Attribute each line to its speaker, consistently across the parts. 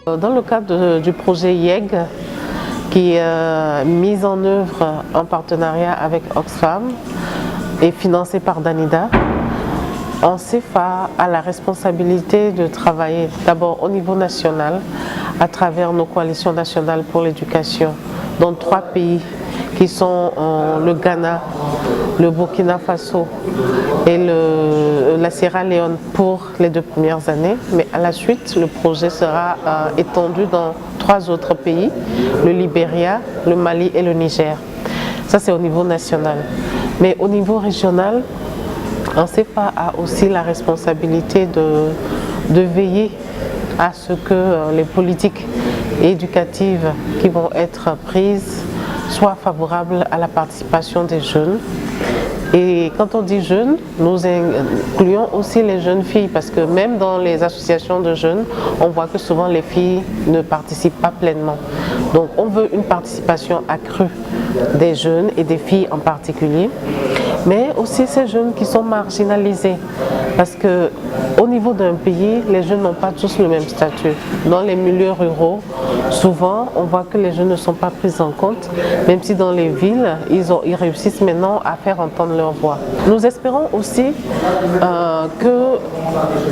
Speaker 1: Dans le cadre du projet YEG, qui est mis en œuvre en partenariat avec Oxfam et financé par Danida, ONCEFA a la responsabilité de travailler d'abord au niveau national à travers nos coalitions nationales pour l'éducation dans 3 pays qui sont le Ghana, le Burkina Faso et la Sierra Leone pour les 2 premières années. Mais à la suite, le projet sera étendu dans 3 autres pays, le Libéria, le Mali et le Niger. Ça, c'est au niveau national. Mais au niveau régional, ONCEFA a aussi la responsabilité de veiller à ce que les politiques éducatives qui vont être prises soient favorables à la participation des jeunes. Et quand on dit jeunes, nous incluons aussi les jeunes filles parce que même dans les associations de jeunes, on voit que souvent les filles ne participent pas pleinement. Donc on veut une participation accrue des jeunes et des filles en particulier, mais aussi ces jeunes qui sont marginalisés parce que au niveau d'un pays, les jeunes n'ont pas tous le même statut. Dans les milieux ruraux, souvent on voit que les jeunes ne sont pas pris en compte, même si dans les villes, ils réussissent maintenant à faire entendre leur voix. Nous espérons aussi que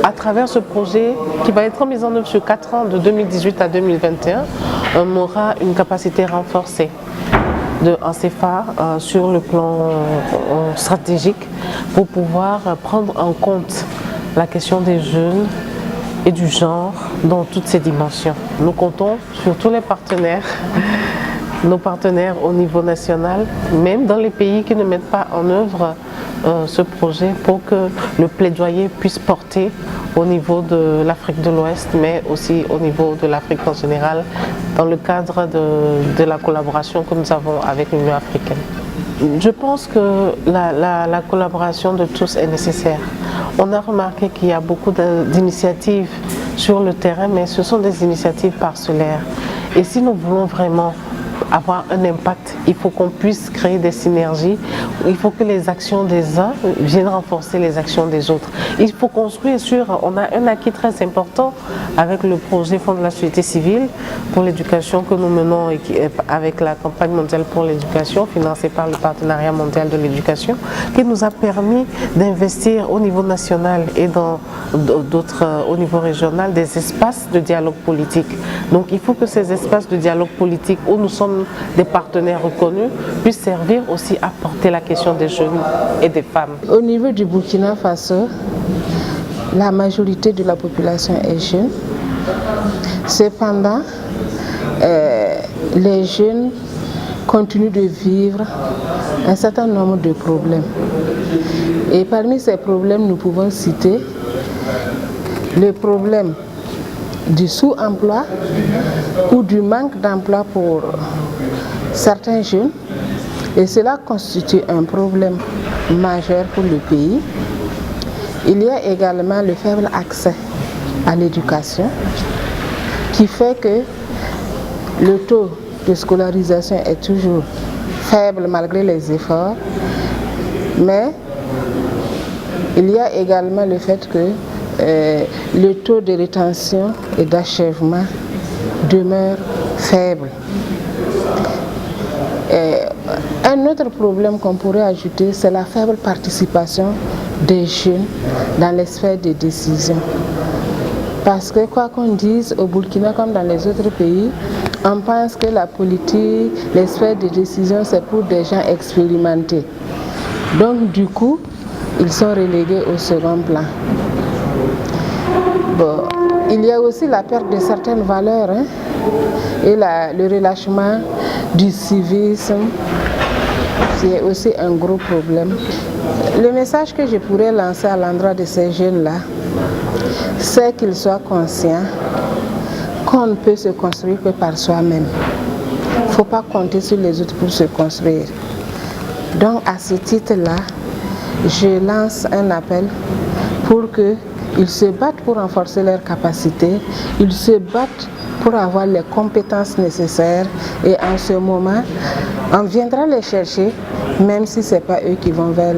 Speaker 1: à travers ce projet qui va être mis en œuvre sur 4 ans, de 2018 à 2021, on aura une capacité renforcée de ONCEFA sur le plan stratégique pour pouvoir prendre en compte la question des jeunes et du genre dans toutes ses dimensions. Nous comptons sur tous les partenaires, nos partenaires au niveau national, même dans les pays qui ne mettent pas en œuvre ce projet pour que le plaidoyer puisse porter au niveau de l'Afrique de l'Ouest, mais aussi au niveau de l'Afrique en général, dans le cadre de la collaboration que nous avons avec l'Union africaine. Je pense que la collaboration de tous est nécessaire. On a remarqué qu'il y a beaucoup d'initiatives sur le terrain, mais ce sont des initiatives parcellaires. Et si nous voulons vraiment avoir un impact, il faut qu'on puisse créer des synergies, il faut que les actions des uns viennent renforcer les actions des autres. Il faut construire on a un acquis très important avec le projet Fonds de la société civile pour l'éducation que nous menons avec la campagne mondiale pour l'éducation financée par le partenariat mondial de l'éducation, qui nous a permis d'investir au niveau national et dans d'autres au niveau régional des espaces de dialogue politique. Donc il faut que ces espaces de dialogue politique où nous sommes des partenaires reconnus puissent servir aussi à porter la question des jeunes et des femmes.
Speaker 2: Au niveau du Burkina Faso, la majorité de la population est jeune. Cependant, les jeunes continuent de vivre un certain nombre de problèmes. Et parmi ces problèmes, nous pouvons citer le problème du sous-emploi ou du manque d'emploi pour certains jeunes, et cela constitue un problème majeur pour le pays. Il y a également le faible accès à l'éducation qui fait que le taux de scolarisation est toujours faible malgré les efforts, mais il y a également le fait que le taux de rétention et d'achèvement demeure faible. Un autre problème qu'on pourrait ajouter, c'est la faible participation des jeunes dans les sphères de décision. Parce que quoi qu'on dise, au Burkina comme dans les autres pays, on pense que la politique, les sphères de décision, c'est pour des gens expérimentés. Donc du coup, ils sont relégués au second plan. Bon, il y a aussi la perte de certaines valeurs et le relâchement du civisme, c'est aussi un gros problème. Le message que je pourrais lancer à l'endroit de ces jeunes-là, c'est qu'ils soient conscients qu'on ne peut se construire que par soi-même. Il ne faut pas compter sur les autres pour se construire. Donc à ce titre-là, je lance un appel pour qu'ils se battent pour renforcer leurs capacités, ils se battent pour avoir les compétences nécessaires, et en ce moment, on viendra les chercher, même si ce n'est pas eux qui vont vers